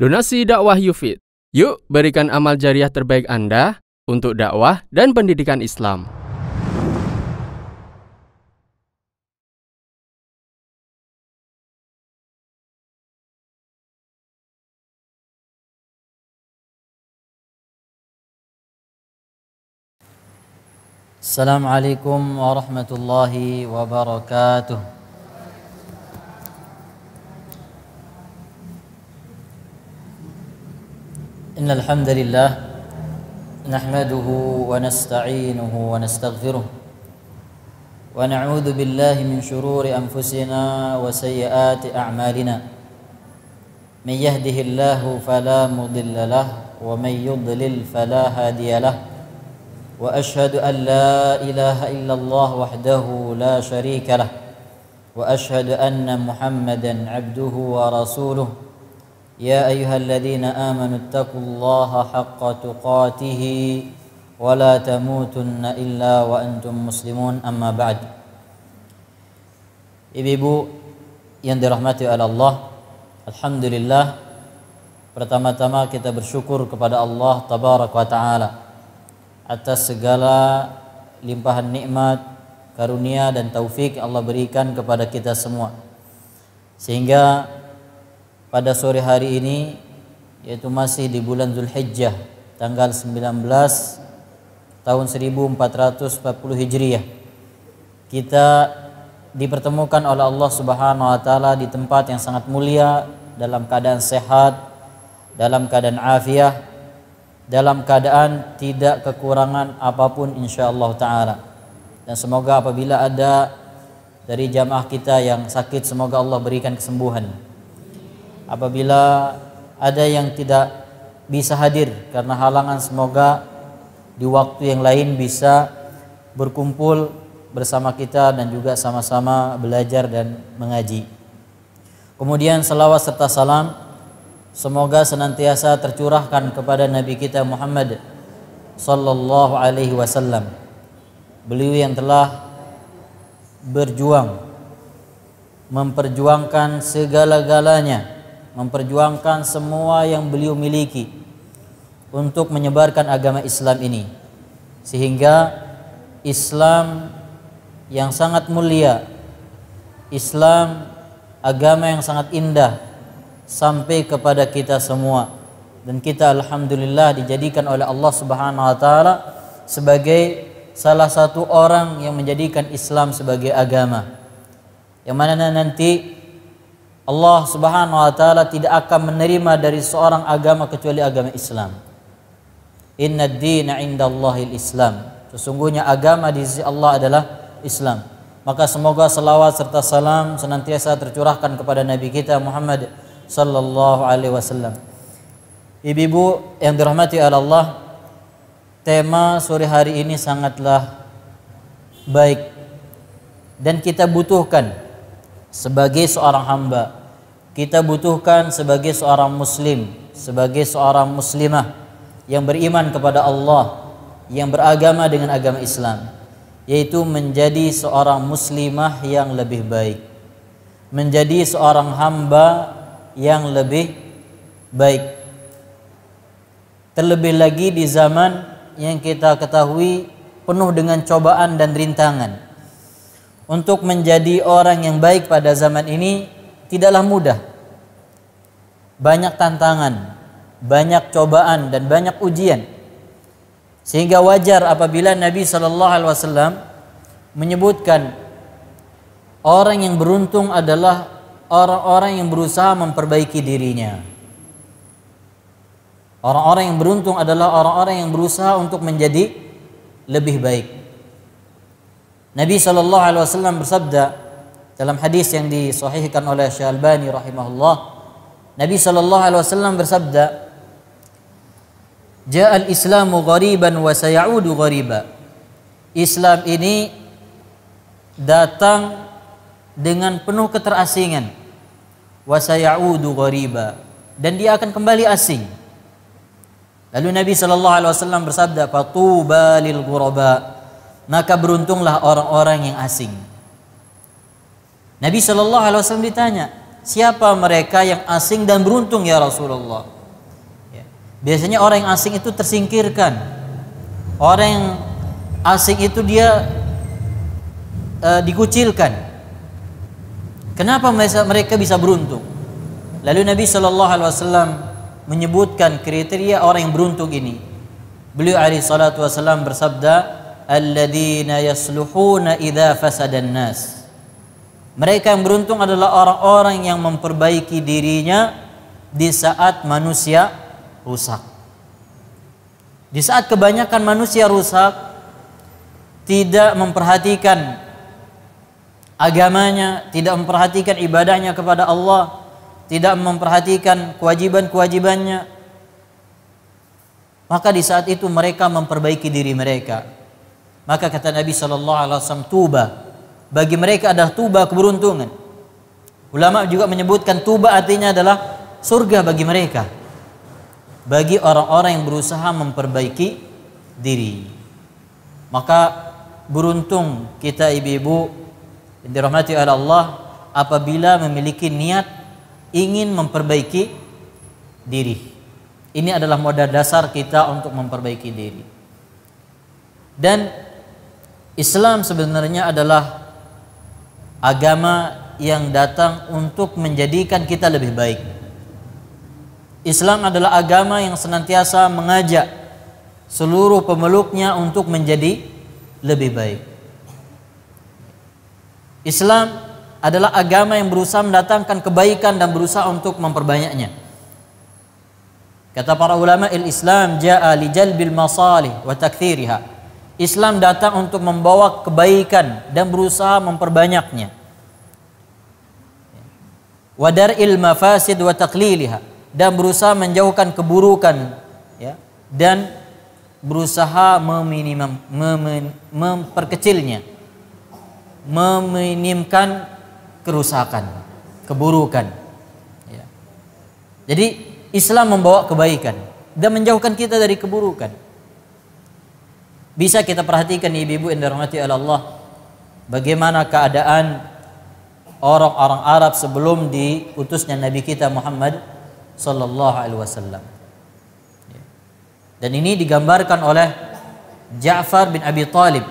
Donasi dakwah Yufid. Yuk berikan amal jariah terbaik Anda untuk dakwah dan pendidikan Islam. Assalamualaikum warahmatullahi wabarakatuh. Innal hamdalillah nahmaduhu wa nasta'inuhu wa nastaghfiruh wa na'udzu billahi min shururi anfusina wa sayyiati a'malina. May yahdihillahu fala mudilla lahu wa may yudlil fala hadiya lahu. Wa ashhadu an la ilaha illallah wahdahu la syarika lah wa ashhadu anna Muhammadan abduhu wa rasuluh. Ya ayyuhalladzina amanu taqullaha haqqa tuqatih wa la tamutunna illa wa antum muslimun, amma ba'd. Ibu-ibu yang dirahmati oleh Allah, alhamdulillah, pertama-tama kita bersyukur kepada Allah tabaraka wa taala atas segala limpahan nikmat, karunia dan taufik yang Allah berikan kepada kita semua, sehingga pada sore hari ini, yaitu masih di bulan Zulhijjah tanggal 19 tahun 1440 Hijriah, kita dipertemukan oleh Allah Subhanahu wa taala di tempat yang sangat mulia, dalam keadaan sehat, dalam keadaan afiah, dalam keadaan tidak kekurangan apapun insyaallah ta'ala. Dan semoga apabila ada dari jamaah kita yang sakit, semoga Allah berikan kesembuhan. Apabila ada yang tidak bisa hadir karena halangan, semoga di waktu yang lain bisa berkumpul bersama kita dan juga sama-sama belajar dan mengaji. Kemudian salawat serta salam semoga senantiasa tercurahkan kepada Nabi kita Muhammad sallallahu alaihi wasallam. Beliau yang telah berjuang, memperjuangkan segala-galanya, memperjuangkan semua yang beliau miliki untuk menyebarkan agama Islam ini, sehingga Islam yang sangat mulia, Islam agama yang sangat indah sampai kepada kita semua, dan kita alhamdulillah dijadikan oleh Allah Subhanahu wa taala sebagai salah satu orang yang menjadikan Islam sebagai agama, yang mana nanti Allah Subhanahu wa taala tidak akan menerima dari seorang agama kecuali agama Islam. Inna ad-dina 'indallahil Islam. Sesungguhnya agama di sisi Allah adalah Islam. Maka semoga selawat serta salam senantiasa tercurahkan kepada Nabi kita Muhammad sallallahu alaihi wasallam. Ibu-ibu yang dirahmati oleh Allah, tema sore hari ini sangatlah baik dan kita butuhkan sebagai seorang hamba, kita butuhkan sebagai seorang muslim, sebagai seorang muslimah yang beriman kepada Allah, yang beragama dengan agama Islam, yaitu menjadi seorang muslimah yang lebih baik, menjadi seorang hamba yang lebih baik. Terlebih lagi di zaman yang kita ketahui penuh dengan cobaan dan rintangan. Untuk menjadi orang yang baik pada zaman ini tidaklah mudah. Banyak tantangan, banyak cobaan dan banyak ujian. Sehingga wajar apabila Nabi sallallahu alaihi wasallam menyebutkan orang yang beruntung adalah orang-orang yang berusaha memperbaiki dirinya. Orang-orang yang beruntung adalah orang-orang yang berusaha untuk menjadi lebih baik. Nabi sallallahu alaihi wasallam bersabda dalam hadis yang disahihkan oleh Syekh Albani rahimahullah, Nabi sallallahu alaihi wasallam bersabda, "Ja'al Islamu ghariban wa sayaudu ghariba." Islam ini datang dengan penuh keterasingan, wa sayaudu ghariba, dan dia akan kembali asing. Lalu Nabi sallallahu alaihi wasallam bersabda, "Fatuba lil ghuraba." Maka beruntunglah orang-orang yang asing. Nabi sallallahu alaihi wasallam ditanya, siapa mereka yang asing dan beruntung ya Rasulullah? Ya. Biasanya orang yang asing itu tersingkirkan. Orang yang asing itu dia dikucilkan. Kenapa mereka bisa beruntung? Lalu Nabi SAW menyebutkan kriteria orang yang beruntung ini. Beliau alaihi salatu wasallam bersabda, alladzina yasluhuna idza fasadan nas. Mereka yang beruntung adalah orang-orang yang memperbaiki dirinya di saat manusia rusak. Di saat kebanyakan manusia rusak, tidak memperhatikan agamanya, tidak memperhatikan ibadahnya kepada Allah, tidak memperhatikan kewajiban-kewajibannya, maka di saat itu mereka memperbaiki diri mereka. Maka kata Nabi SAW, tuba bagi mereka adalah tuba keberuntungan. Ulama juga menyebutkan tuba artinya adalah surga bagi mereka, bagi orang-orang yang berusaha memperbaiki diri. Maka beruntung kita ibu-ibu yang dirahmati oleh Allah apabila memiliki niat ingin memperbaiki diri. Ini adalah modal dasar kita untuk memperbaiki diri. Dan Islam sebenarnya adalah agama yang datang untuk menjadikan kita lebih baik. Islam adalah agama yang senantiasa mengajak seluruh pemeluknya untuk menjadi lebih baik. Islam adalah agama yang berusaha mendatangkan kebaikan dan berusaha untuk memperbanyaknya. Kata para ulama, Islam ja'a li jalbil masalih wa takthiriha. Islam datang untuk membawa kebaikan dan berusaha memperbanyaknya. Wa dar'il mafasid wa taqliliha, dan berusaha menjauhkan keburukan, ya, dan berusaha memperkecilnya, meminimkan kerusakan, keburukan. Ya. Jadi Islam membawa kebaikan dan menjauhkan kita dari keburukan. Bisa kita perhatikan ibu-ibu yang dirahmati oleh Allah, bagaimana keadaan orang-orang Arab sebelum diutusnya Nabi kita Muhammad sallallahu alaihi wasallam. Dan ini digambarkan oleh Ja'far bin Abi Thalib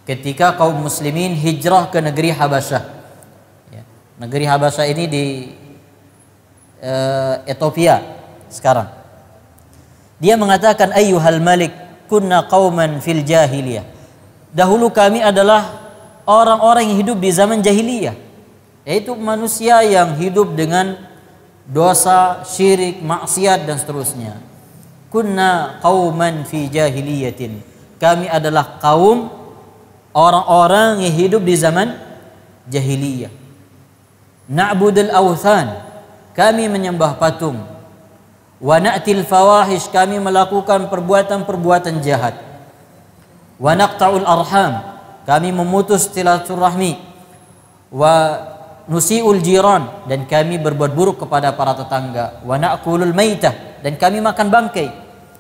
ketika kaum muslimin hijrah ke negeri Habasyah. Negeri Habasyah ini di Ethiopia sekarang. Dia mengatakan, ayyuhal malik kunna qauman fil jahiliyah. Dahulu kami adalah orang-orang yang hidup di zaman jahiliyah, yaitu manusia yang hidup dengan dosa, syirik, maksiat dan seterusnya. Kunna qauman fi jahiliyatin. Kami adalah kaum orang-orang yang hidup di zaman jahiliyah. Na'budul awthan, kami menyembah patung. Wa na'til fawahish, kami melakukan perbuatan-perbuatan jahat. Wa naqta'ul arham, kami memutus silaturahmi. Wa nusi'ul jiran, dan kami berbuat buruk kepada para tetangga. Wa na'kulul maitah, dan kami makan bangkai.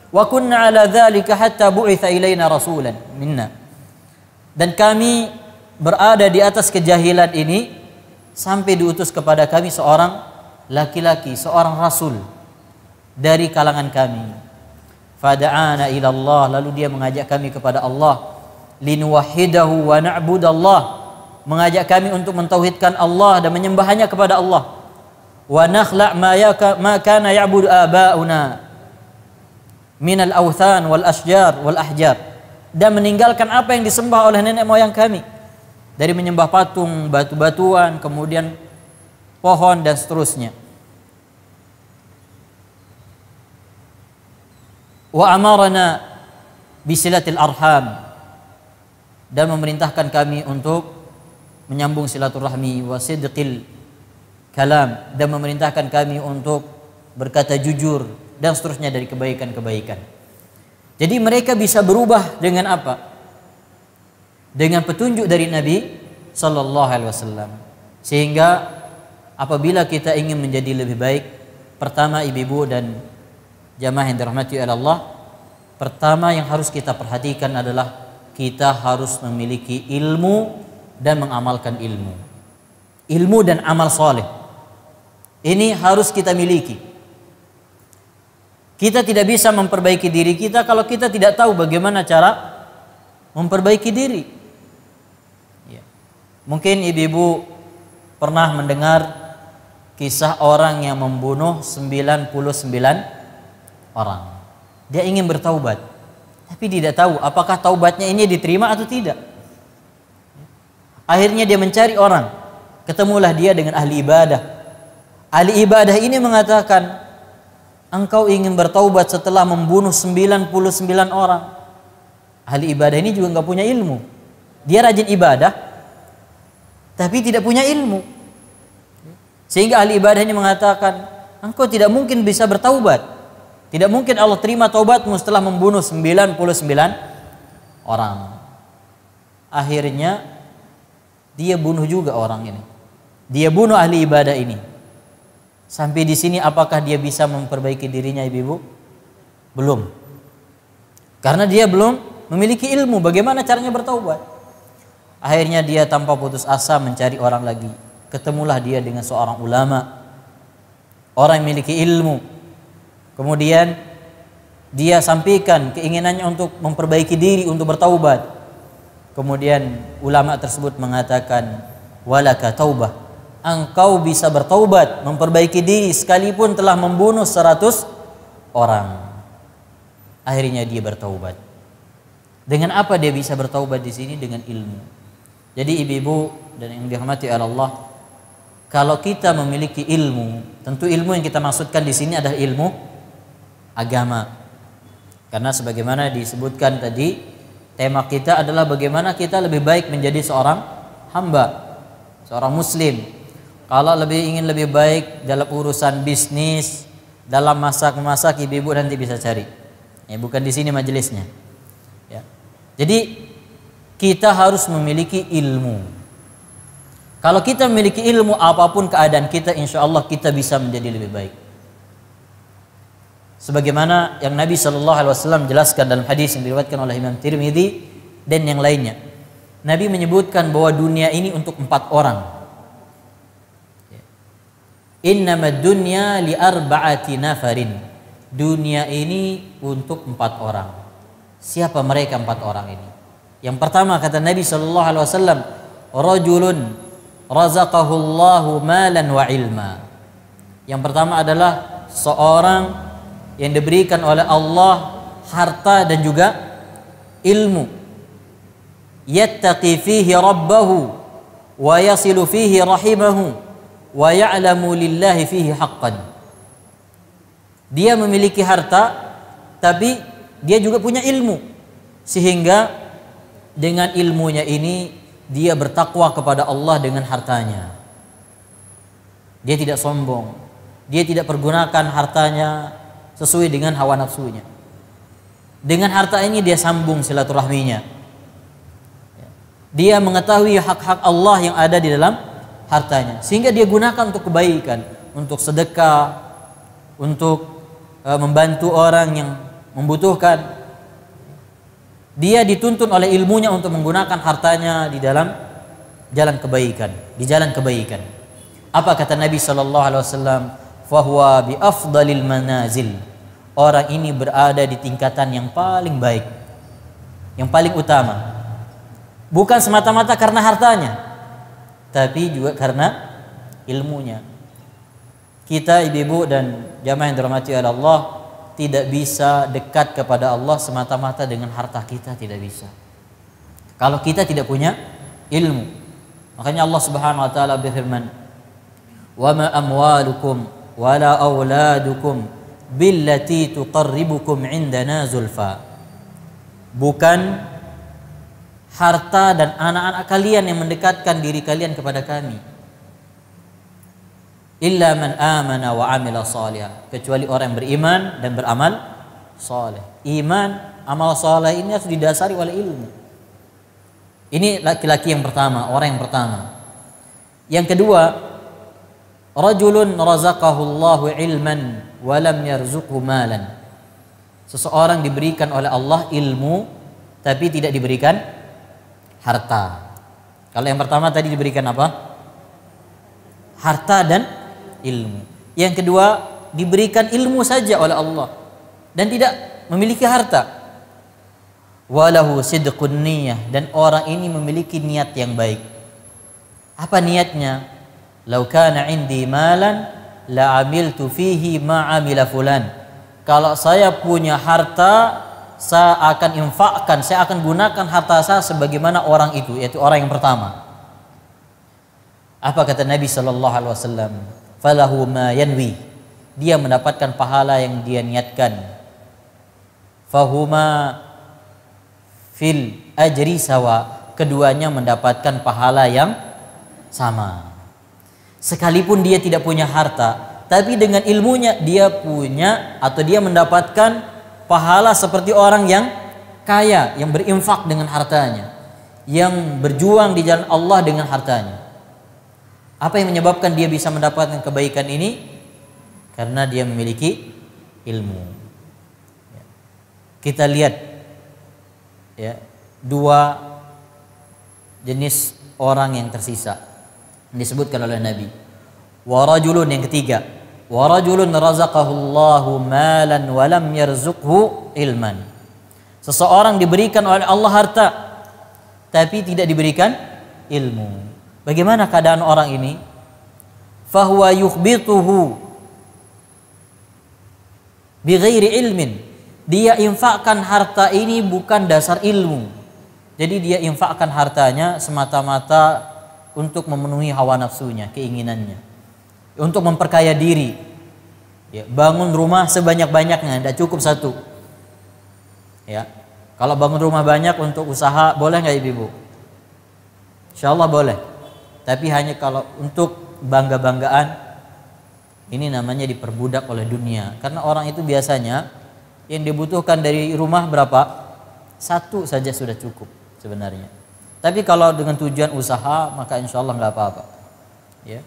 Wa kunna ala dzalika hatta bu'itsa ilaina rasulan minna. Dan kami berada di atas kejahilan ini sampai diutus kepada kami seorang laki-laki, seorang rasul dari kalangan kami. Fada'ana ila Allah, lalu dia mengajak kami kepada Allah. Linuwahhidahu wa na'budallah, mengajak kami untuk mentauhidkan Allah dan menyembahnya kepada Allah. Wa nakhla' ma kana ya'budu aba'una minal awthan wal asjar wal ahjar, dan meninggalkan apa yang disembah oleh nenek moyang kami dari menyembah patung, batu-batuan, kemudian pohon dan seterusnya. Wa amarana bisilatil arham, dan memerintahkan kami untuk menyambung silaturahmi. Wa sidqil kalam, dan memerintahkan kami untuk berkata jujur dan seterusnya dari kebaikan-kebaikan. Jadi mereka bisa berubah dengan apa? Dengan petunjuk dari Nabi sallallahu alaihi wasallam. Sehingga apabila kita ingin menjadi lebih baik, pertama ibu-ibu dan jamaah yang dirahmati oleh Allah, pertama yang harus kita perhatikan adalah kita harus memiliki ilmu dan mengamalkan ilmu. ilmu dan amal soleh. Ini harus kita miliki. Kita tidak bisa memperbaiki diri kita kalau kita tidak tahu bagaimana cara memperbaiki diri. Ya. Mungkin ibu-ibu pernah mendengar kisah orang yang membunuh 99 orang. Dia ingin bertaubat, tapi tidak tahu apakah taubatnya ini diterima atau tidak. Akhirnya dia mencari orang, ketemulah dia dengan ahli ibadah. Ahli ibadah ini mengatakan, engkau ingin bertaubat setelah membunuh 99 orang. Ahli ibadah ini juga nggak punya ilmu. Dia rajin ibadah, tapi tidak punya ilmu. Sehingga ahli ibadah ini mengatakan, engkau tidak mungkin bisa bertaubat. Tidak mungkin Allah terima taubatmu setelah membunuh 99 orang. Akhirnya dia bunuh juga orang ini. Dia bunuh ahli ibadah ini. Sampai di sini apakah dia bisa memperbaiki dirinya, ibu-ibu? Belum. Karena dia belum memiliki ilmu bagaimana caranya bertaubat. Akhirnya dia tanpa putus asa mencari orang lagi. Ketemulah dia dengan seorang ulama, orang yang memiliki ilmu. Kemudian dia sampaikan keinginannya untuk memperbaiki diri, untuk bertaubat. Kemudian ulama tersebut mengatakan, walaka taubah, engkau bisa bertaubat, memperbaiki diri sekalipun telah membunuh 100 orang. Akhirnya dia bertaubat. Dengan apa dia bisa bertaubat di sini? Dengan ilmu. Jadi ibu-ibu dan yang dirahmati Allah, kalau kita memiliki ilmu, tentu ilmu yang kita maksudkan di sini adalah ilmu agama. Karena sebagaimana disebutkan tadi, tema kita adalah bagaimana kita lebih baik menjadi seorang hamba, seorang muslim. Kalau ingin lebih baik dalam urusan bisnis, dalam masak-masak, ibu-ibu nanti bisa cari. Ya, bukan di sini majelisnya. Ya. Jadi kita harus memiliki ilmu. Kalau kita memiliki ilmu, apapun keadaan kita, insya Allah kita bisa menjadi lebih baik. Sebagaimana yang Nabi SAW jelaskan dalam hadis yang diriwayatkan oleh Imam Tirmidzi dan yang lainnya. Nabi menyebutkan bahwa dunia ini untuk 4 orang. Innamad dunya li arba'ati nafarin. Dunia ini untuk 4 orang. Siapa mereka 4 orang ini? Yang pertama kata Nabi SAW, rajulun razaqahu Allahu malan wa ilma. Yang pertama adalah seorang yang diberikan oleh Allah harta dan juga ilmu. Yattaqi fihi rabbahu wa yasilu fihi rahimahu wa ya'lamu lillahi fihi haqqan. Dia memiliki harta, tapi dia juga punya ilmu, sehingga dengan ilmunya ini dia bertakwa kepada Allah dengan hartanya. Dia tidak sombong, dia tidak pergunakan hartanya sesuai dengan hawa nafsunya. Dengan harta ini dia sambung silaturahminya. Dia mengetahui hak-hak Allah yang ada di dalam hartanya, sehingga dia gunakan untuk kebaikan, untuk sedekah, untuk membantu orang yang membutuhkan. Dia dituntun oleh ilmunya untuk menggunakan hartanya di dalam jalan kebaikan, di jalan kebaikan. Apa kata Nabi SAW? Fahuwa bi afdalil manazil. Orang ini berada di tingkatan yang paling baik, yang paling utama. Bukan semata-mata karena hartanya, tapi juga karena ilmunya. Kita ibu-ibu dan jamaah yang dirahmati oleh Allah tidak bisa dekat kepada Allah semata-mata dengan harta kita, tidak bisa. Kalau kita tidak punya ilmu. Makanya Allah Subhanahu wa taala berfirman, "Wa ma amwalukum wala auladukum billati tuqarribukum indana zulfa." Bukan harta dan anak-anak kalian yang mendekatkan diri kalian kepada kami. Illa man amana wa amila salihah, kecuali orang yang beriman dan beramal saleh. Iman, amal saleh ini harus didasari oleh ilmu. Ini laki-laki yang pertama, orang yang pertama. Yang kedua, rajulun razaqahu Allahu ilman wa lam yarzuqhu malan. Seseorang diberikan oleh Allah ilmu tapi tidak diberikan harta. Kalau yang pertama tadi diberikan apa? harta dan ilmu. Yang kedua, diberikan ilmu saja oleh Allah dan tidak memiliki harta. Walahu sidqun niyah, dan orang ini memiliki niat yang baik. Apa niatnya? Lau kana indi malan la amiltu fihi ma amila fulan. Kalau saya punya harta, saya akan infakkan, saya akan gunakan harta saya sebagaimana orang itu, yaitu orang yang pertama. Apa kata Nabi sallallahu alaihi wasallam? Falahu ma yanwi. Dia mendapatkan pahala yang dia niatkan. Fahuma fil ajri sawa, keduanya mendapatkan pahala yang sama. Sekalipun dia tidak punya harta, tapi dengan ilmunya dia punya atau dia mendapatkan pahala seperti orang yang kaya, yang berinfak dengan hartanya, yang berjuang di jalan Allah dengan hartanya. Apa yang menyebabkan dia bisa mendapatkan kebaikan ini? Karena dia memiliki ilmu. Kita lihat ya, dua jenis orang yang tersisa disebutkan oleh Nabi. Warajulun, yang ketiga, warajulun razaqahullahu malan wa lam yarzuqhu ilman. Seseorang diberikan oleh Allah harta tapi tidak diberikan ilmu. Bagaimana keadaan orang ini? Fahuwa yukhbituhu bighairi ilmin. Dia infakkan harta ini bukan dasar ilmu. Jadi dia infakkan hartanya semata-mata untuk memenuhi hawa nafsunya, keinginannya, untuk memperkaya diri. Ya, bangun rumah sebanyak-banyaknya, tidak cukup satu. Ya, kalau bangun rumah banyak untuk usaha, boleh nggak ibu? Insya Allah boleh. Tapi hanya kalau untuk bangga-banggaan, ini namanya diperbudak oleh dunia. Karena orang itu biasanya yang dibutuhkan dari rumah berapa? Satu saja sudah cukup sebenarnya. Tapi kalau dengan tujuan usaha, maka insya Allah nggak apa-apa. Ya.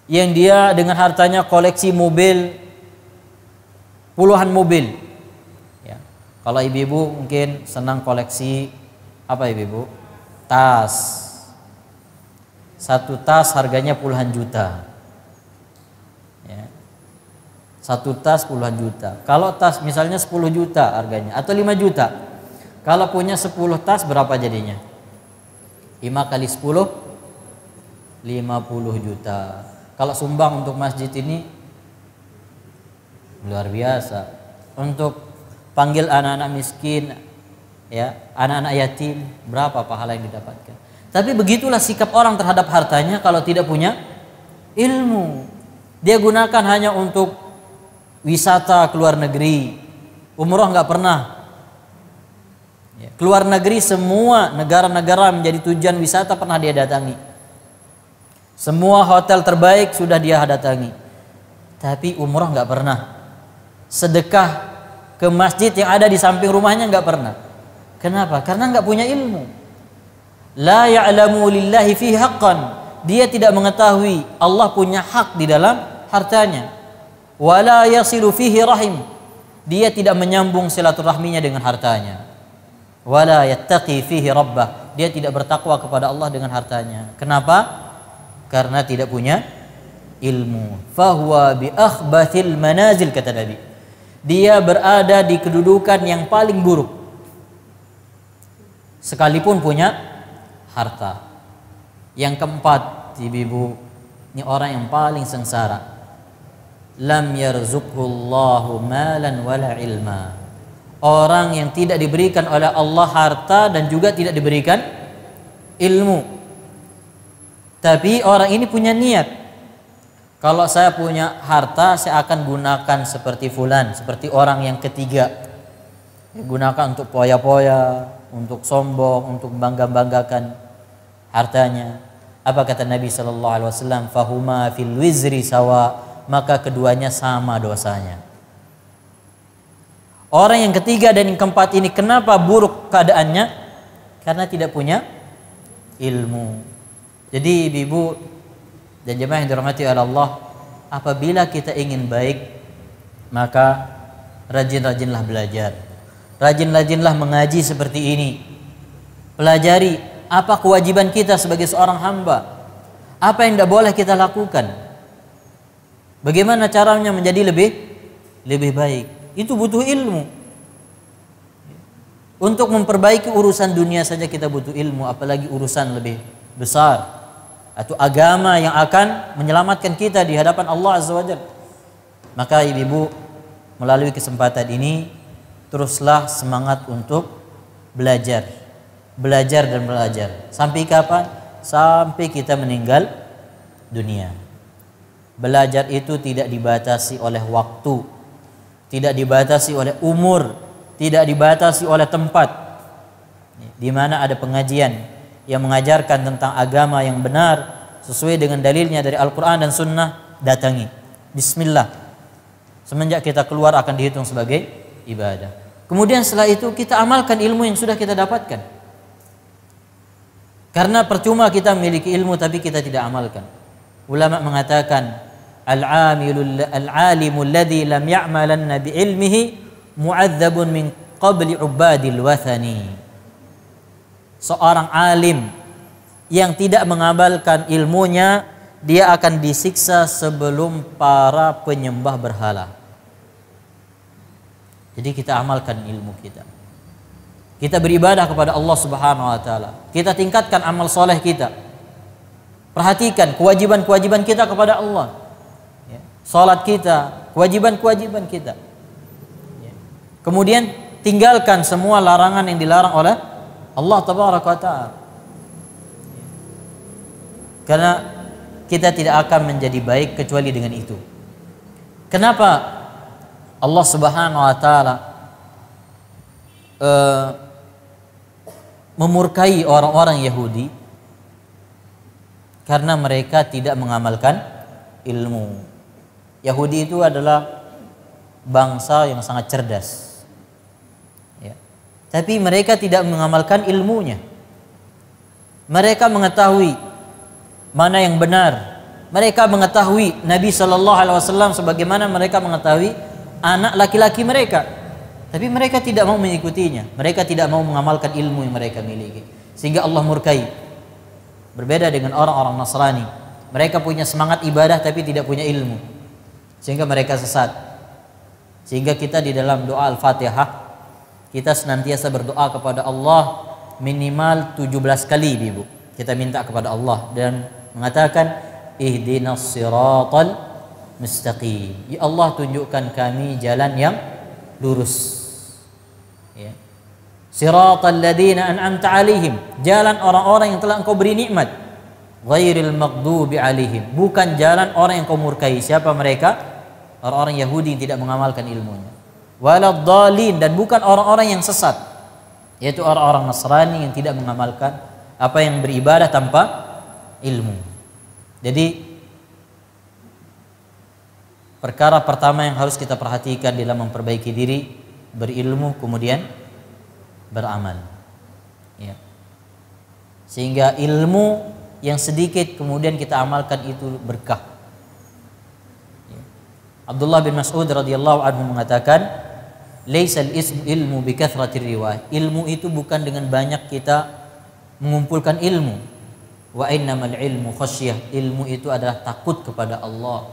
Yang dia dengan hartanya koleksi mobil, puluhan mobil. Ya. Kalau ibu-ibu mungkin senang koleksi apa ibu-ibu? Tas. Satu tas harganya puluhan juta. Ya. Satu tas puluhan juta. Kalau tas misalnya 10 juta harganya atau 5 juta. Kalau punya 10 tas berapa jadinya? 5 kali 10 50 juta. Kalau sumbang untuk masjid ini luar biasa. Untuk panggil anak-anak miskin, ya, anak-anak yatim, berapa pahala yang didapatkan. Tapi begitulah sikap orang terhadap hartanya kalau tidak punya ilmu. Dia gunakan hanya untuk wisata ke luar negeri. Umroh nggak pernah. Keluar negeri semua negara-negara menjadi tujuan wisata pernah dia datangi. Semua hotel terbaik sudah dia datangi. Tapi umroh nggak pernah. Sedekah ke masjid yang ada di samping rumahnya nggak pernah. Kenapa? Karena nggak punya ilmu. La ya'lamu lillahi fihi haqqan. Dia tidak mengetahui Allah punya hak di dalam hartanya. Wala yasilu fihi rahim. Dia tidak menyambung silaturahminya dengan hartanya. Wala yattaqi fihi rabbah. Dia tidak bertakwa kepada Allah dengan hartanya. Kenapa? Karena tidak punya ilmu. Fahuwa bi akhbathil manazil, kata Nabi. Dia berada di kedudukan yang paling buruk sekalipun punya harta. Yang keempat, ibu-ibu, ini orang yang paling sengsara. Lam yarzuqhullahu malan wala ilma. Orang yang tidak diberikan oleh Allah harta dan juga tidak diberikan ilmu. Tapi orang ini punya niat. Kalau saya punya harta, saya akan gunakan seperti fulan, seperti orang yang ketiga. Gunakan untuk poya-poya, untuk sombong, untuk bangga-banggakan hartanya. Apa kata Nabi SAW? Fahuma fil wizri sawa. Maka keduanya sama dosanya. Orang yang ketiga dan yang keempat ini kenapa buruk keadaannya? Karena tidak punya ilmu. Jadi ibu dan jemaah yang dirahmati oleh Allah, apabila kita ingin baik, maka rajin-rajinlah belajar. Rajin-rajinlah mengaji seperti ini. Pelajari apa kewajiban kita sebagai seorang hamba. Apa yang tidak boleh kita lakukan. Bagaimana caranya menjadi lebih baik? Itu butuh ilmu. Untuk memperbaiki urusan dunia saja kita butuh ilmu, apalagi urusan lebih besar atau agama yang akan menyelamatkan kita di hadapan Allah Azza wa Jalla. Maka ibu-ibu, melalui kesempatan ini teruslah semangat untuk belajar dan belajar. Sampai kapan? Sampai kita meninggal dunia. Belajar itu tidak dibatasi oleh waktu, tidak dibatasi oleh umur, tidak dibatasi oleh tempat. Di mana ada pengajian yang mengajarkan tentang agama yang benar sesuai dengan dalilnya dari Al-Quran dan Sunnah, datangi. Bismillah. Semenjak kita keluar akan dihitung sebagai ibadah. Kemudian setelah itu kita amalkan ilmu yang sudah kita dapatkan. Karena percuma kita memiliki ilmu tapi kita tidak amalkan. Ulama mengatakan al-alimu alladhi lam ya'malanna bi'ilmihi mu'adzabun min qabli ubadil wathani. Seorang alim yang tidak mengamalkan ilmunya, dia akan disiksa sebelum para penyembah berhala. Jadi kita amalkan ilmu kita. Kita beribadah kepada Allah Subhanahu wa taala. Kita tingkatkan amal soleh kita. Perhatikan kewajiban-kewajiban kita kepada Allah. Salat kita, kewajiban-kewajiban kita. Kemudian tinggalkan semua larangan yang dilarang oleh Allah Tabaraka wa taala. Karena kita tidak akan menjadi baik kecuali dengan itu. Kenapa Allah Subhanahu wa taala memurkai orang-orang Yahudi? Karena mereka tidak mengamalkan ilmu. Yahudi itu adalah bangsa yang sangat cerdas, ya. Tapi mereka tidak mengamalkan ilmunya. Mereka mengetahui mana yang benar. Mereka mengetahui Nabi SAW sebagaimana mereka mengetahui anak laki-laki mereka. Tapi mereka tidak mau mengikutinya. Mereka tidak mau mengamalkan ilmu yang mereka miliki. Sehingga Allah murkai. Berbeda dengan orang-orang Nasrani. Mereka punya semangat ibadah tapi tidak punya ilmu. Sehingga mereka sesat. Sehingga kita di dalam doa Al-Fatihah, kita senantiasa berdoa kepada Allah minimal 17 kali, Ibu. Kita minta kepada Allah dan mengatakan ihdinas siratal mustaqim. Ya Allah, tunjukkan kami jalan yang lurus. Ya. Siratal ladzina an'amta 'alaihim, jalan orang-orang yang telah Engkau beri nikmat. Ghairil maghdubi 'alaihim, bukan jalan orang yang Kau murkai. Siapa mereka? Orang-orang Yahudi yang tidak mengamalkan ilmunya. Waladhdallin, dan bukan orang-orang yang sesat, yaitu orang-orang Nasrani yang tidak mengamalkan apa yang beribadah tanpa ilmu. Jadi perkara pertama yang harus kita perhatikan dalam memperbaiki diri, berilmu kemudian beramal, ya. Sehingga ilmu yang sedikit kemudian kita amalkan itu berkah, ya. Abdullah bin Mas'ud radhiyallahu anhu mengatakan, laisal ilmu bi kathratir riwayah. Ilmu itu bukan dengan banyak kita mengumpulkan ilmu. Wa innamal ilmu khasyah. Ilmu itu adalah takut kepada Allah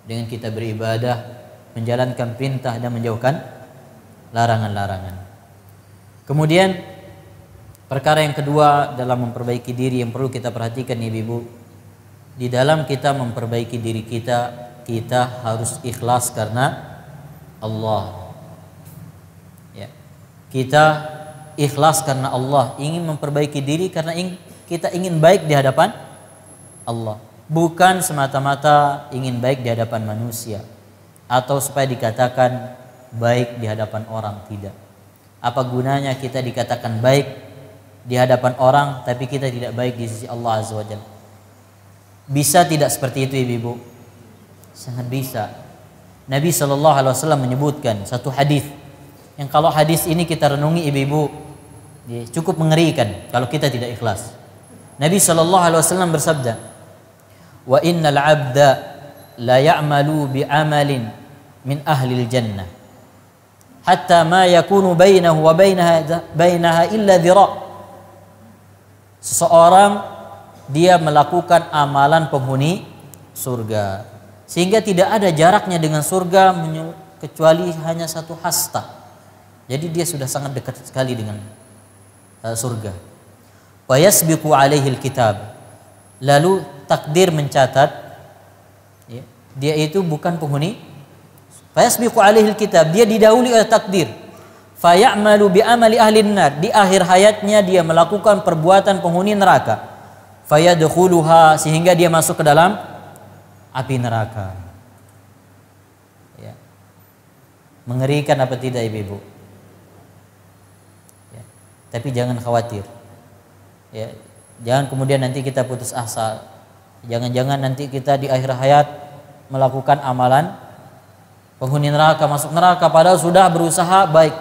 dengan kita beribadah, menjalankan perintah dan menjauhkan larangan-larangan. Kemudian perkara yang kedua dalam memperbaiki diri yang perlu kita perhatikan, Ibu, di dalam kita memperbaiki diri kita, kita harus ikhlas karena Allah. Ya. Kita ikhlas karena Allah, ingin memperbaiki diri karena kita ingin baik di hadapan Allah, bukan semata-mata ingin baik di hadapan manusia atau supaya dikatakan baik di hadapan orang. Tidak. Apa gunanya kita dikatakan baik di hadapan orang tapi kita tidak baik di sisi Allah Azza wa Jalla? Bisa tidak seperti itu, Ibu? Sangat bisa. Nabi SAW menyebutkan satu hadis yang kalau hadis ini kita renungi, Ibu, cukup mengerikan kalau kita tidak ikhlas. Nabi SAW bersabda, wa innal abda la ya'malu bi amalin min ahlil jannah hatta ma yakunu bainahu wa bainaha illa dhira'. Seseorang dia melakukan amalan penghuni surga Sehingga tidak ada jaraknya dengan surga kecuali hanya satu hasta. Jadi dia sudah sangat dekat sekali dengan surga. Wa yasbiqu alaihi alkitab. Lalu takdir mencatat, ya, dia itu bukan penghuni. Fa yasbiqu alaihi alkitab, dia didahului oleh takdir. Fa ya'malu bi amali ahli nar, di akhir hayatnya dia melakukan perbuatan penghuni neraka. Fa yadkhuluha, sehingga dia masuk ke dalam api neraka. Ya. Mengerikan apa tidak ibu-ibu? Ya. Tapi jangan khawatir. Ya. Jangan kemudian nanti kita putus asa. Jangan-jangan nanti kita di akhir hayat melakukan amalan penghuni neraka, masuk neraka padahal sudah berusaha baik.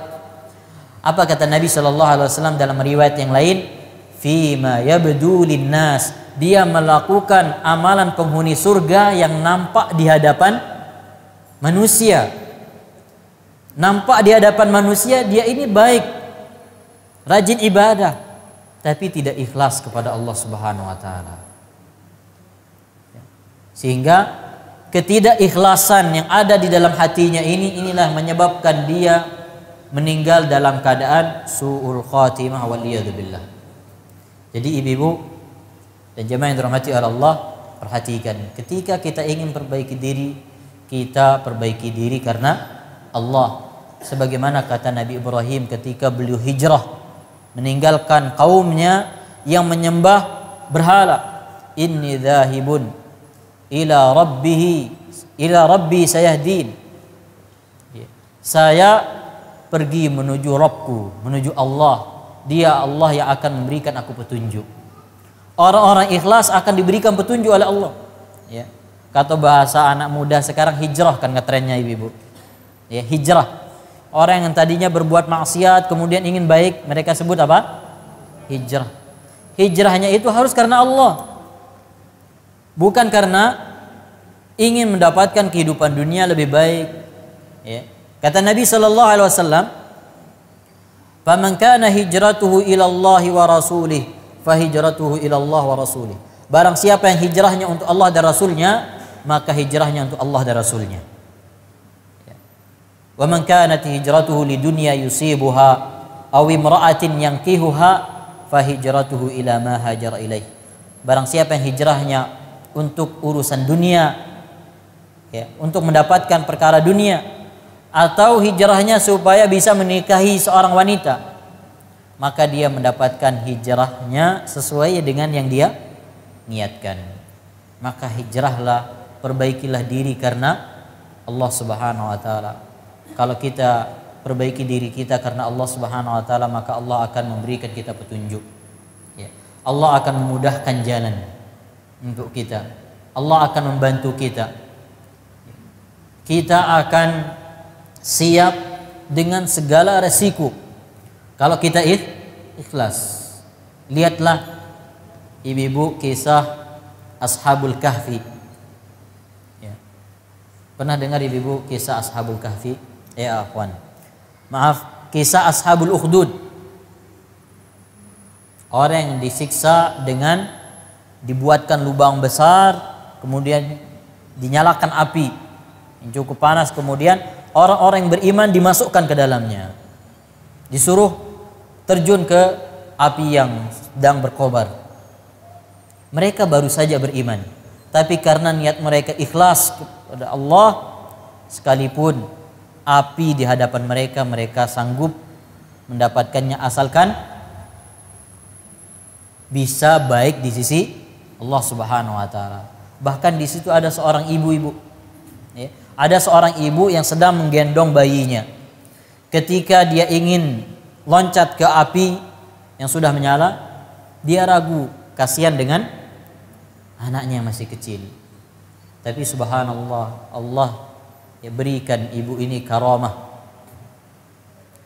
Apa kata Nabi sallallahu alaihi wasallam dalam riwayat yang lain? Fima yabdu linnas, dia melakukan amalan penghuni surga yang nampak di hadapan manusia. Nampak di hadapan manusia dia ini baik, rajin ibadah, tapi tidak ikhlas kepada Allah Subhanahu wa taala. Sehingga ketidakikhlasan yang ada di dalam hatinya inilah menyebabkan dia meninggal dalam keadaan su'ul khatimah waliyadu billah. Jadi ibu-ibu dan jemaah yang dirahmati oleh Allah, perhatikan, ketika kita ingin perbaiki diri, kita perbaiki diri karena Allah. Sebagaimana kata Nabi Ibrahim ketika beliau hijrah meninggalkan kaumnya yang menyembah berhala, inni dzahibun ila rabbi sayahdin. Saya pergi menuju Rabbku, menuju Allah. Dia Allah yang akan memberikan aku petunjuk. Orang-orang ikhlas akan diberikan petunjuk oleh Allah. Ya. Kata bahasa anak muda sekarang hijrah kan ngetrennya ibu-ibu. Ya, hijrah. Orang yang tadinya berbuat maksiat kemudian ingin baik, mereka sebut apa? Hijrah. Hijrahnya itu harus karena Allah. Bukan karena ingin mendapatkan kehidupan dunia lebih baik. Ya. Kata Nabi sallallahu alaihi wasallam, "Faman kana hijratuhu ila Allah wa rasulih, fa hijratuhu ila Allah wa rasulih." Barang siapa yang hijrahnya untuk Allah dan Rasulnya, maka hijrahnya untuk Allah dan Rasulnya. Wa man kanat hijratuhu lidunya yusibuha aw imra'atin yankihuha, fa hijratuhu ila ma hajara ilaih. Barang siapa yang hijrahnya untuk urusan dunia, ya, untuk mendapatkan perkara dunia, atau hijrahnya supaya bisa menikahi seorang wanita, maka dia mendapatkan hijrahnya sesuai dengan yang dia niatkan. Maka hijrahlah, perbaikilah diri karena Allah Subhanahu wa taala. Kalau kita perbaiki diri kita karena Allah Subhanahu wa taala, maka Allah akan memberikan kita petunjuk. Ya. Allah akan memudahkan jalan untuk kita. Allah akan membantu kita. Kita akan siap dengan segala resiko kalau kita ikhlas. Lihatlah ibu-ibu kisah Ashabul Kahfi. Ya. Pernah dengar ibu-ibu kisah Ashabul Kahfi? Ya akhwan, maaf, kisah Ashabul Ukhdud. Orang yang disiksa dengan dibuatkan lubang besar, kemudian dinyalakan api yang cukup panas, kemudian orang-orang yang beriman dimasukkan ke dalamnya, disuruh terjun ke api yang sedang berkobar. Mereka baru saja beriman, tapi karena niat mereka ikhlas kepada Allah, sekalipun api di hadapan mereka, mereka sanggup mendapatkannya asalkan bisa baik di sisi Allah Subhanahu wa taala. Bahkan di situ ada seorang ibu-ibu, ya, ada seorang ibu yang sedang menggendong bayinya. Ketika dia ingin loncat ke api yang sudah menyala, dia ragu, kasihan dengan anaknya yang masih kecil. Tapi subhanallah, Allah ya berikan ibu ini karamah,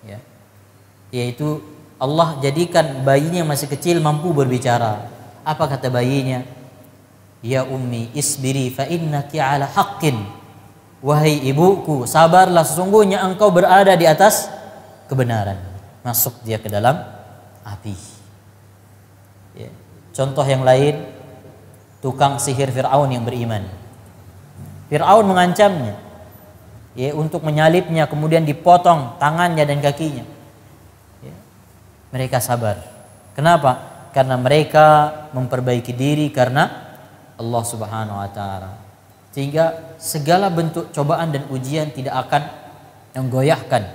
ya, yaitu Allah jadikan bayinya yang masih kecil mampu berbicara. Apa kata bayinya? Ya ummi isbiri fa innaki ala haqqin. Wahai ibuku, sabarlah, sesungguhnya engkau berada di atas kebenaran. Masuk dia ke dalam api. Ya. Contoh yang lain, tukang sihir Fir'aun yang beriman. Fir'aun mengancamnya ya, untuk menyalibnya, kemudian dipotong tangannya dan kakinya. Ya. Mereka sabar. Kenapa? Karena mereka memperbaiki diri karena Allah Subhanahu wa taala. Sehingga segala bentuk cobaan dan ujian tidak akan menggoyahkan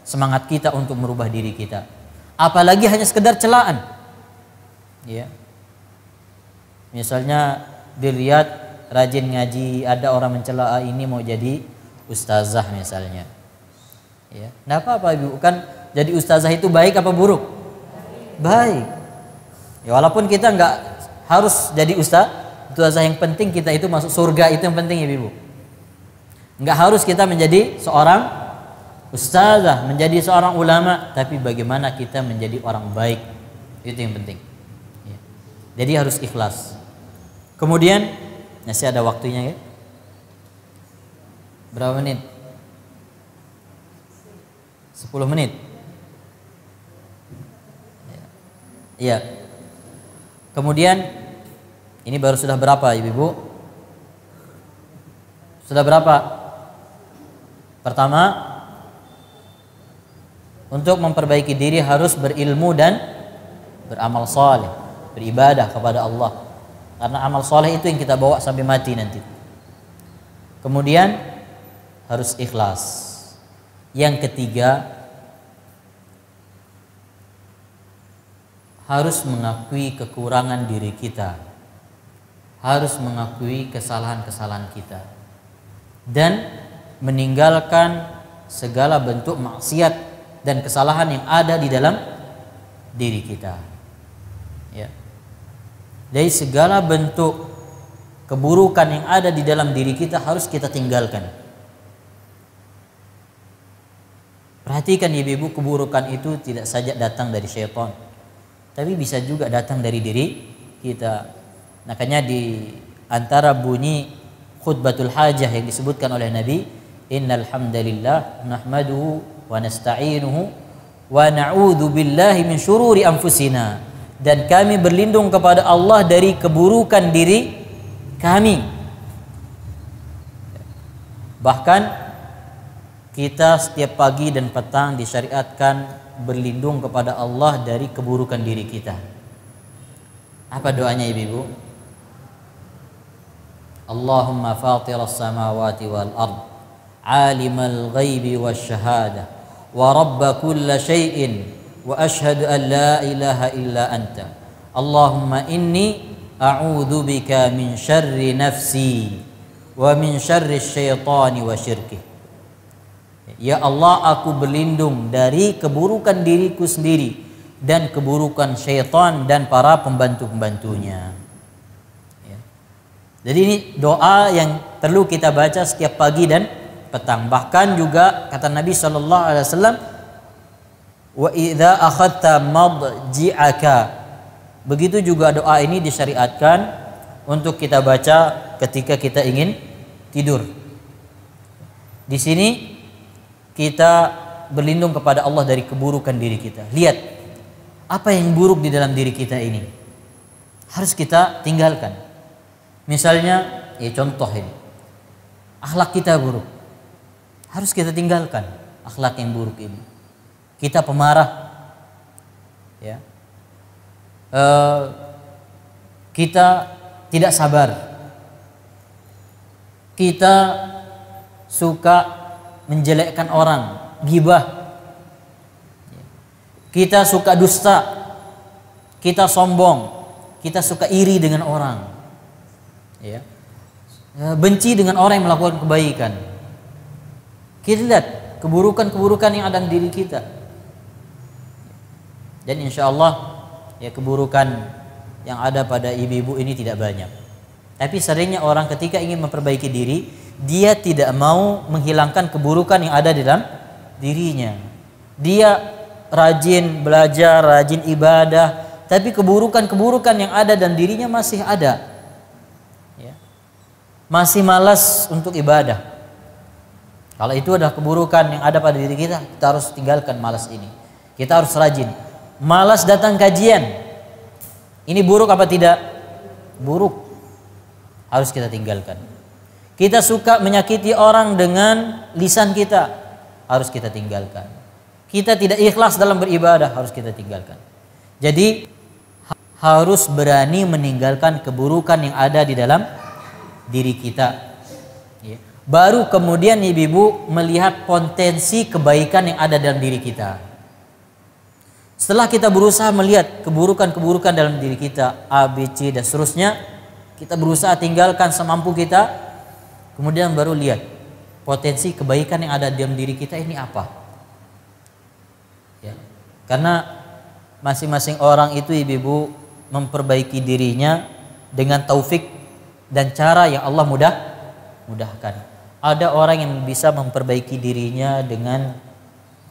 semangat kita untuk merubah diri kita. Apalagi hanya sekedar celaan. Ya. Misalnya dilihat rajin ngaji, ada orang mencela ini mau jadi ustazah misalnya. Ya. Nah, apa Ibu? Kan jadi ustazah itu baik apa buruk? Baik. Ya, walaupun kita nggak harus jadi ustazah, yang penting kita itu masuk surga, itu yang penting ya Ibu. Nggak harus kita menjadi seorang ustazah, menjadi seorang ulama, tapi bagaimana kita menjadi orang baik, itu yang penting. Ya. Jadi harus ikhlas. Kemudian masih ada waktunya ya? Berapa menit? 10 menit. Iya. Kemudian ini baru sudah berapa Ibu? Sudah berapa? Pertama, untuk memperbaiki diri harus berilmu dan beramal saleh, beribadah kepada Allah. Karena amal soleh itu yang kita bawa sampai mati nanti. Kemudian harus ikhlas. Yang ketiga, harus mengakui kekurangan diri kita, harus mengakui kesalahan-kesalahan kita, dan meninggalkan segala bentuk maksiat dan kesalahan yang ada di dalam diri kita. Ya. Dari segala bentuk keburukan yang ada di dalam diri kita harus kita tinggalkan. Perhatikan ya Ibu, keburukan itu tidak saja datang dari syaitan, tapi bisa juga datang dari diri kita. Makanya di antara bunyi khutbatul hajah yang disebutkan oleh Nabi, innal hamdalillah nahmaduhu wa nasta'inuhu wa na'udzu billahi min syururi anfusina. Dan kami berlindung kepada Allah dari keburukan diri kami. Bahkan kita setiap pagi dan petang disyariatkan berlindung kepada Allah dari keburukan diri kita. Apa doanya Ibu? Allahumma fatiras samawati wal ard, alimal ghaibi wasyahadah, wa rabba kulla syai'in, wa ashhadu an la ilaha illa anta. Allahumma inni a'udzu bika min syarri nafsi wa min syarri syaitani wa syirkih. Ya Allah, aku berlindung dari keburukan diriku sendiri dan keburukan syaitan dan para pembantu-pembantunya. Ya. Jadi ini doa yang perlu kita baca setiap pagi dan petang. Bahkan juga kata Nabi SAW, wa idza akhadta madji'aka. Begitu juga doa ini disyariatkan untuk kita baca ketika kita ingin tidur. Di sini kita berlindung kepada Allah dari keburukan diri kita. Lihat apa yang buruk di dalam diri kita ini, harus kita tinggalkan. Misalnya, ya contoh ini, akhlak kita buruk, harus kita tinggalkan akhlak yang buruk ini. Kita pemarah, ya. Kita tidak sabar, kita suka menjelekkan orang, ghibah, kita suka dusta, kita sombong, kita suka iri dengan orang, ya. Benci dengan orang yang melakukan kebaikan. Kita lihat keburukan-keburukan yang ada di diri kita. Dan insya Allah ya, keburukan yang ada pada ibu-ibu ini tidak banyak. Tapi seringnya orang ketika ingin memperbaiki diri, dia tidak mau menghilangkan keburukan yang ada di dalam dirinya. Dia rajin belajar, rajin ibadah, tapi keburukan-keburukan yang ada dalam dirinya masih ada. Ya. Masih malas untuk ibadah. Kalau itu adalah keburukan yang ada pada diri kita, kita harus tinggalkan malas ini. Kita harus rajin. Malas datang kajian, ini buruk apa tidak? Buruk. Harus kita tinggalkan. Kita suka menyakiti orang dengan lisan kita, harus kita tinggalkan. Kita tidak ikhlas dalam beribadah, harus kita tinggalkan. Jadi harus berani meninggalkan keburukan yang ada di dalam diri kita. Ya. Baru kemudian ibu-ibu melihat potensi kebaikan yang ada dalam diri kita. Setelah kita berusaha melihat keburukan-keburukan dalam diri kita, A, B, C dan seterusnya, kita berusaha tinggalkan semampu kita. Kemudian baru lihat potensi kebaikan yang ada dalam diri kita ini apa. Ya. Karena masing-masing orang itu ibu-ibu memperbaiki dirinya dengan taufik dan cara yang Allah mudahkan. Ada orang yang bisa memperbaiki dirinya dengan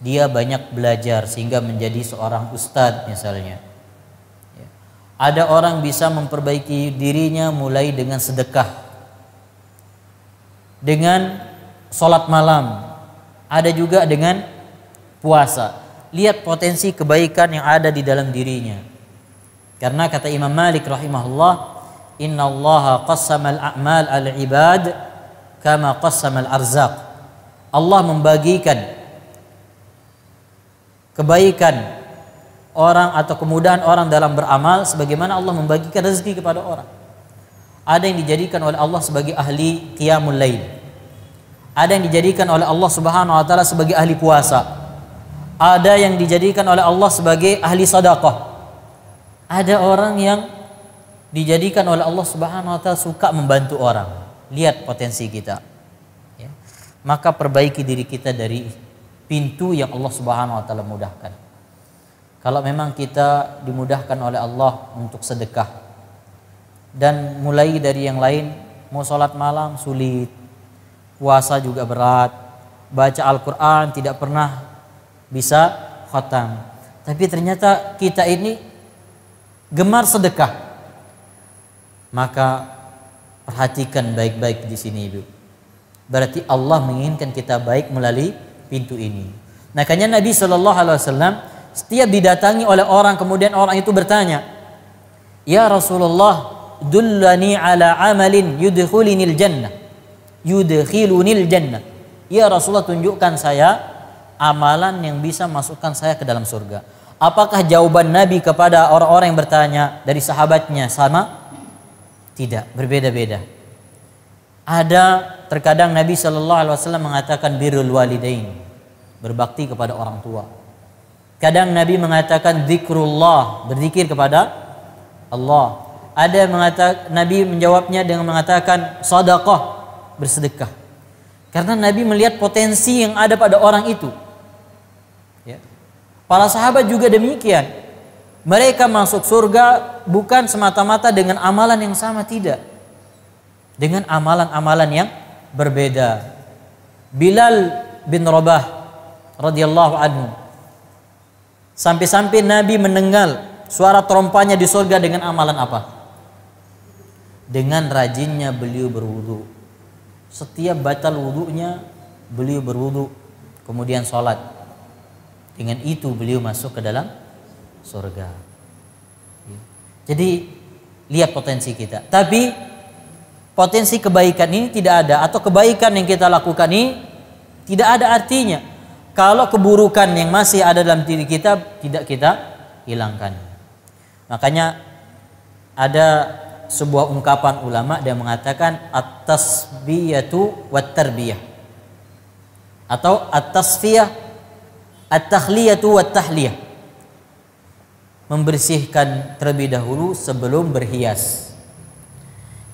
dia banyak belajar sehingga menjadi seorang ustadz misalnya. Ya. Ada orang bisa memperbaiki dirinya mulai dengan sedekah, dengan sholat malam, ada juga dengan puasa. Lihat potensi kebaikan yang ada di dalam dirinya. Karena kata Imam Malik rahimahullah, innallaha qassama al-a'mal al-ibad kama qassama al-arzaq. Allah membagikan kebaikan orang atau kemudahan orang dalam beramal sebagaimana Allah membagikan rezeki kepada orang. Ada yang dijadikan oleh Allah sebagai ahli qiyamul lail. Ada yang dijadikan oleh Allah Subhanahu wa taala sebagai ahli puasa. Ada yang dijadikan oleh Allah sebagai ahli sedekah. Ada orang yang dijadikan oleh Allah Subhanahu wa taala suka membantu orang. Lihat potensi kita. Ya. Maka perbaiki diri kita dari pintu yang Allah Subhanahu wa taala mudahkan. Kalau memang kita dimudahkan oleh Allah untuk sedekah, dan mulai dari yang lain, mau sholat malam sulit, puasa juga berat, baca Al-Quran tidak pernah bisa khatam. Tapi ternyata kita ini gemar sedekah. Maka perhatikan baik-baik di sini ibu. Berarti Allah menginginkan kita baik melalui pintu ini. Makanya Nabi SAW setiap didatangi oleh orang, kemudian orang itu bertanya, ya Rasulullah, dullani ala amalin yudkhilunil jannah. Ya Rasulullah, tunjukkan saya amalan yang bisa masukkan saya ke dalam surga. Apakah jawaban Nabi kepada orang-orang yang bertanya dari sahabatnya sama? Tidak, berbeda-beda. Ada terkadang Nabi SAW mengatakan birrul walidain, berbakti kepada orang tua. Kadang Nabi mengatakan zikrullah, berzikir kepada Allah. Ada yang mengatakan, Nabi menjawabnya dengan mengatakan sedekah, bersedekah. Karena Nabi melihat potensi yang ada pada orang itu. Ya. Para sahabat juga demikian. Mereka masuk surga bukan semata-mata dengan amalan yang sama, tidak. Dengan amalan-amalan yang berbeda. Bilal bin Rabah radhiyallahu anhu, sampai-sampai Nabi mendengar suara trompanya di surga dengan amalan apa? Dengan rajinnya beliau berwudu. Setiap batal wudunya beliau berwudu, kemudian sholat. Dengan itu beliau masuk ke dalam surga. Jadi lihat potensi kita. Tapi potensi kebaikan ini tidak ada, atau kebaikan yang kita lakukan ini tidak ada artinya kalau keburukan yang masih ada dalam diri kita tidak kita hilangkan. Makanya ada sebuah ungkapan ulama yang mengatakan at-tasbiyatu wat-tarbiyah, atau at-tasfiyah, at-takhliyatu wat-tahliyah. Membersihkan terlebih dahulu sebelum berhias.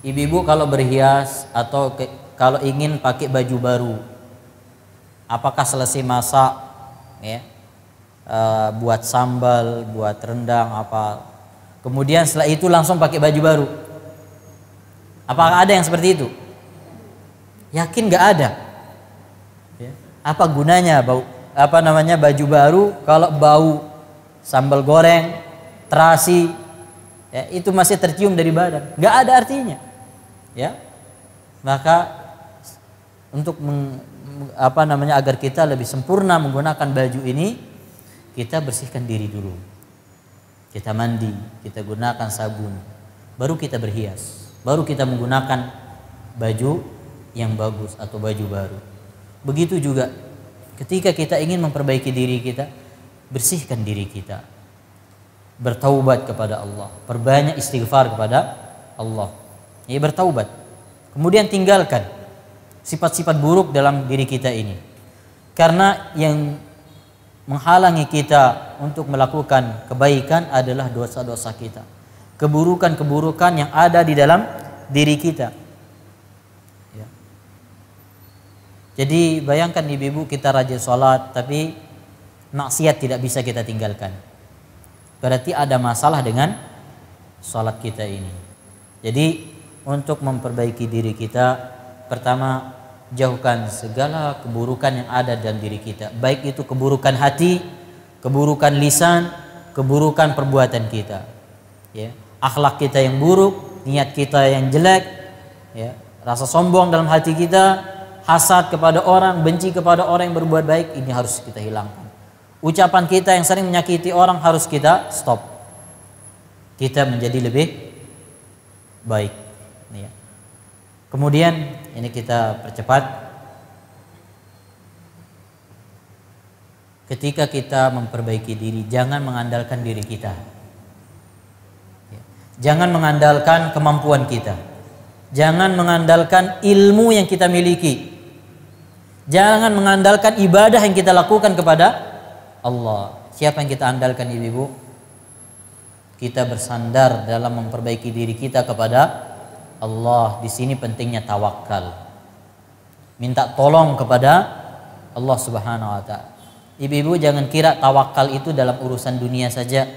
Ibu-ibu kalau berhias atau kalau ingin pakai baju baru, apakah selesai masak, ya, buat sambal, buat rendang apa, kemudian setelah itu langsung pakai baju baru? Apakah ada yang seperti itu? Yakin nggak ada? Ya. Apa gunanya baju baru kalau bau sambal goreng, terasi, ya, itu masih tercium dari badan? Nggak ada artinya. Ya, maka untuk agar kita lebih sempurna menggunakan baju ini, kita bersihkan diri dulu. Kita mandi, kita gunakan sabun, baru kita berhias, baru kita menggunakan baju yang bagus atau baju baru. Begitu juga ketika kita ingin memperbaiki diri kita, bersihkan diri kita. Bertaubat kepada Allah, perbanyak istighfar kepada Allah. Ya, bertaubat. Kemudian tinggalkan sifat-sifat buruk dalam diri kita ini. Karena yang menghalangi kita untuk melakukan kebaikan adalah dosa-dosa kita. Keburukan-keburukan yang ada di dalam diri kita. Ya. Jadi bayangkan ibu-ibu, kita rajin sholat tapi maksiat tidak bisa kita tinggalkan. Berarti ada masalah dengan sholat kita ini. Jadi untuk memperbaiki diri kita, pertama jauhkan segala keburukan yang ada dalam diri kita. Baik itu keburukan hati, keburukan lisan, keburukan perbuatan kita. Ya. Akhlak kita yang buruk, niat kita yang jelek, ya, rasa sombong dalam hati kita, hasad kepada orang, benci kepada orang yang berbuat baik, ini harus kita hilangkan. Ucapan kita yang sering menyakiti orang harus kita stop. Kita menjadi lebih baik. Ya. Kemudian ini kita percepat. Ketika kita memperbaiki diri, jangan mengandalkan diri kita. Jangan mengandalkan kemampuan kita. Jangan mengandalkan ilmu yang kita miliki. Jangan mengandalkan ibadah yang kita lakukan kepada Allah. Siapa yang kita andalkan, ibu-ibu? Kita bersandar dalam memperbaiki diri kita kepada Allah. Di sini pentingnya tawakal. Minta tolong kepada Allah Subhanahu wa taala. Ibu-ibu jangan kira tawakal itu dalam urusan dunia saja.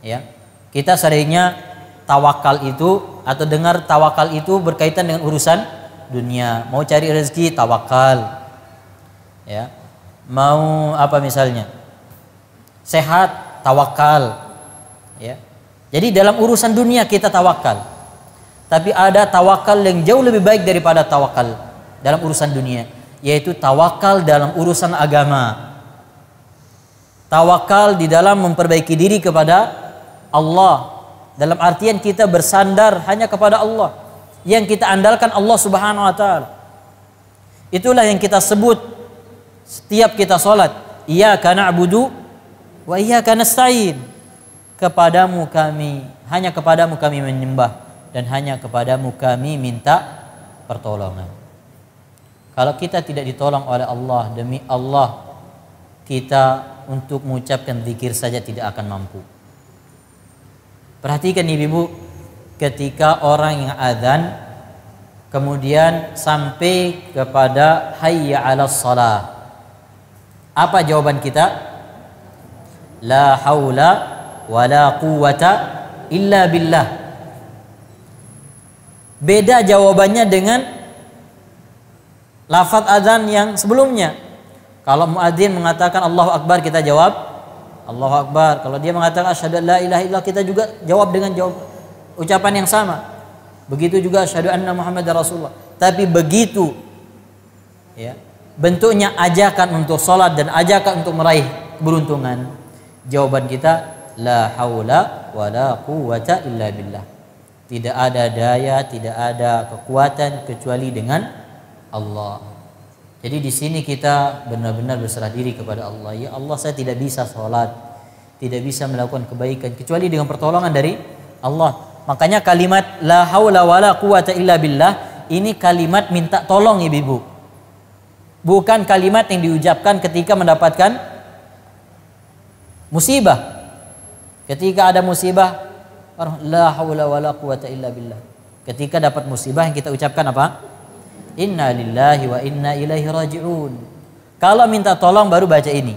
Ya. Kita seringnya tawakal itu atau dengar tawakal itu berkaitan dengan urusan dunia. Mau cari rezeki, tawakal. Ya. Mau apa misalnya? Sehat, tawakal. Ya. Jadi dalam urusan dunia kita tawakal. Tapi ada tawakal yang jauh lebih baik daripada tawakal dalam urusan dunia, yaitu tawakal dalam urusan agama. Tawakal di dalam memperbaiki diri kepada Allah. Dalam artian kita bersandar hanya kepada Allah. Yang kita andalkan Allah Subhanahu wa taala. Itulah yang kita sebut setiap kita salat, iyyaka na'budu wa iyyaka nasta'in. Kepadamu kami, hanya kepadamu kami menyembah dan hanya kepadamu kami minta pertolongan. Kalau kita tidak ditolong oleh Allah, demi Allah kita untuk mengucapkan zikir saja tidak akan mampu. Perhatikan ibu-ibu, ketika orang yang azan kemudian sampai kepada hayya 'alas shalah, apa jawaban kita? La haula wala quwwata illa billah. Beda jawabannya dengan lafaz azan yang sebelumnya. Kalau muadzin mengatakan Allahu Akbar, kita jawab Allahu Akbar. Kalau dia mengatakan asyhadu an la ilaha illallah, kita juga jawab dengan ucapan yang sama. Begitu juga asyhadu anna Muhammadar Rasulullah. Tapi begitu ya, bentuknya ajakan untuk salat dan ajakan untuk meraih keberuntungan, jawaban kita la haula wala quwwata illa billah. Tidak ada daya, tidak ada kekuatan kecuali dengan Allah. Jadi di sini kita benar-benar berserah diri kepada Allah. Ya Allah, saya tidak bisa sholat, tidak bisa melakukan kebaikan kecuali dengan pertolongan dari Allah. Makanya kalimat la haula wala quwata illa billah ini kalimat minta tolong, ibu-ibu. Bukan kalimat yang diucapkan ketika mendapatkan musibah. Ketika ada musibah, la haula wala quwata illa billah. Ketika dapat musibah yang kita ucapkan apa? Inna lillahi wa inna ilaihi raji'un. Kalau minta tolong baru baca ini.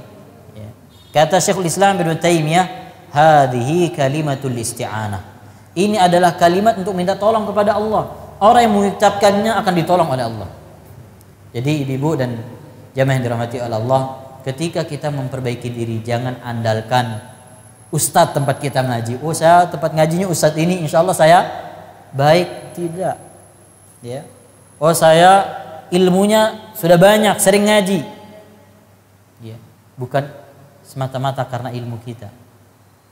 Ya. Kata Syekhul Islam Ibnu Taimiyah, hadhihi kalimatul isti'anah. Ini adalah kalimat untuk minta tolong kepada Allah. Orang yang mengucapkannya akan ditolong oleh Allah. Jadi ibu-ibu dan jamaah yang dirahmati oleh Allah, ketika kita memperbaiki diri, jangan andalkan ustadz tempat kita ngaji. Oh, saya tempat ngajinya ustadz ini, insya Allah saya baik. Tidak. Ya. Oh, saya ilmunya sudah banyak, sering ngaji. Ya, bukan semata-mata karena ilmu kita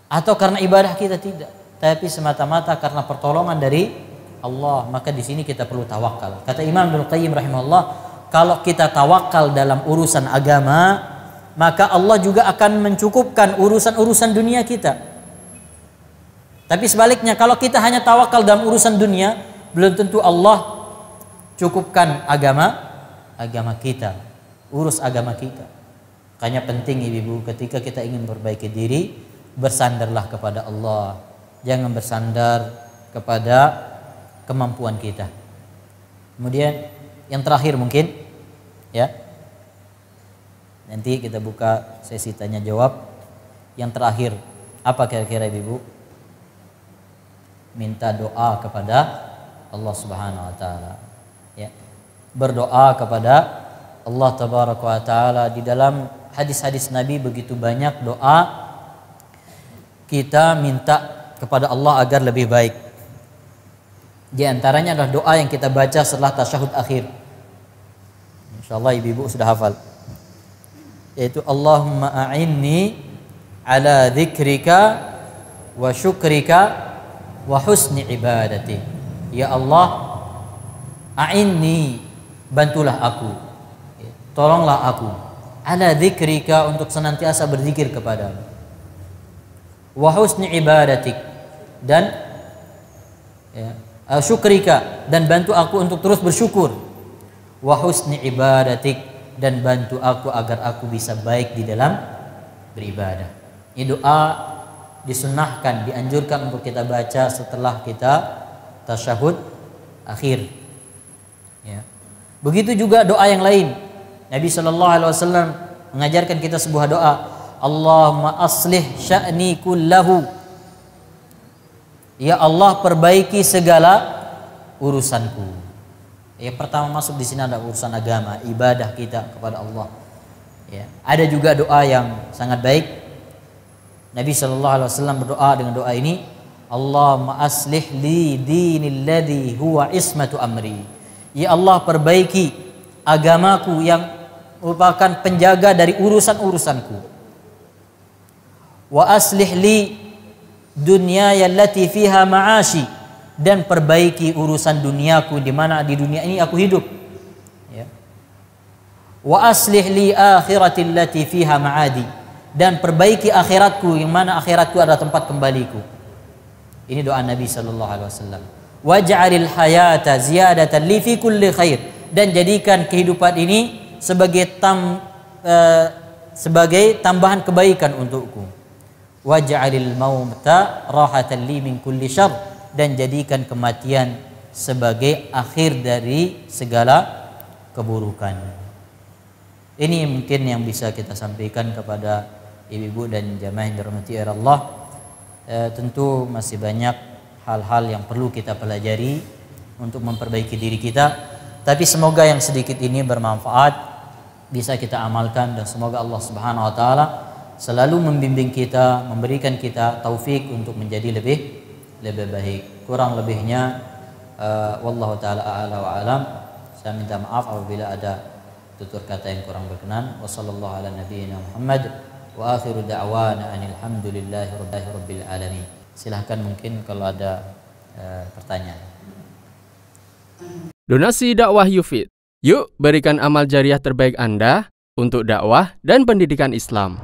atau karena ibadah kita, tidak, tapi semata-mata karena pertolongan dari Allah, maka di sini kita perlu tawakal. Kata Imam Ibnu Qayyim rahimahullah, kalau kita tawakal dalam urusan agama, maka Allah juga akan mencukupkan urusan-urusan dunia kita. Tapi sebaliknya, kalau kita hanya tawakal dalam urusan dunia, belum tentu Allah cukupkan agama kita, urus agama kita. Makanya penting ibu-ibu, ketika kita ingin memperbaiki diri, bersandarlah kepada Allah. Jangan bersandar kepada kemampuan kita. Kemudian yang terakhir mungkin, ya, nanti kita buka sesi tanya jawab. Yang terakhir, apa kira-kira ibu? Minta doa kepada Allah Subhanahu wa taala. Ya. Berdoa kepada Allah Tabaraka wa taala. Di dalam hadis-hadis Nabi begitu banyak doa kita minta kepada Allah agar lebih baik. Di antaranya adalah doa yang kita baca setelah tasyahud akhir. Insyaallah ibu-ibu sudah hafal. Yaitu Allahumma a'inni ala dzikrika wa syukrika wa husni ibadati. Ya Allah, a'inni, bantulah aku, tolonglah aku, ala dzikrika, untuk senantiasa berzikir kepadamu, wa husni ibadatik, dan syukrika, dan bantu aku untuk terus bersyukur, wa husni ibadatik, dan bantu aku agar aku bisa baik di dalam beribadah. Ini doa disunnahkan, dianjurkan untuk kita baca setelah kita tasyahud akhir. Ya. Begitu juga doa yang lain. Nabi SAW mengajarkan kita sebuah doa, Allahumma aslih sya'ni kullahu. Ya Allah, perbaiki segala urusanku. Yang pertama masuk di sini adalah urusan agama, ibadah kita kepada Allah. Ya. Ada juga doa yang sangat baik. Nabi SAW berdoa dengan doa ini, Allahumma aslih li dinil ladzi huwa ismatu amri. Ya Allah, perbaiki agamaku yang merupakan penjaga dari urusan-urusanku. Wa aslih li dunyaya allati fiha ma'ashi, dan perbaiki urusan duniaku di mana di dunia ini aku hidup. Ya. Wa aslih li akhirati allati fiha ma'adi, dan perbaiki akhiratku yang mana akhiratku adalah tempat kembaliku. Ini doa Nabi sallallahu alaihi wasallam. Waj'alil hayata ziyadatan li fi kulli khair, dan jadikan kehidupan ini sebagai tambahan kebaikan untukku. Waj'alil mauta rahatan li min kulli syarr, dan jadikan kematian sebagai akhir dari segala keburukan. Ini mungkin yang bisa kita sampaikan kepada ibu-ibu dan jamaah yang dirahmati Allah. Tentu masih banyak hal-hal yang perlu kita pelajari untuk memperbaiki diri kita, tapi semoga yang sedikit ini bermanfaat, bisa kita amalkan, dan semoga Allah Subhanahu wa taala selalu membimbing kita, memberikan kita taufik untuk menjadi lebih baik. Kurang lebihnya wallahu taala a'la wa alam. Saya minta maaf apabila ada tutur kata yang kurang berkenan. Wassallallahu ala nabiyyina Muhammad wa akhiru da'wana anil hamdulillahi rabbil alamin. Silahkan mungkin kalau ada pertanyaan. Donasi dakwah Yufid. Yuk berikan amal jariah terbaik Anda untuk dakwah dan pendidikan Islam.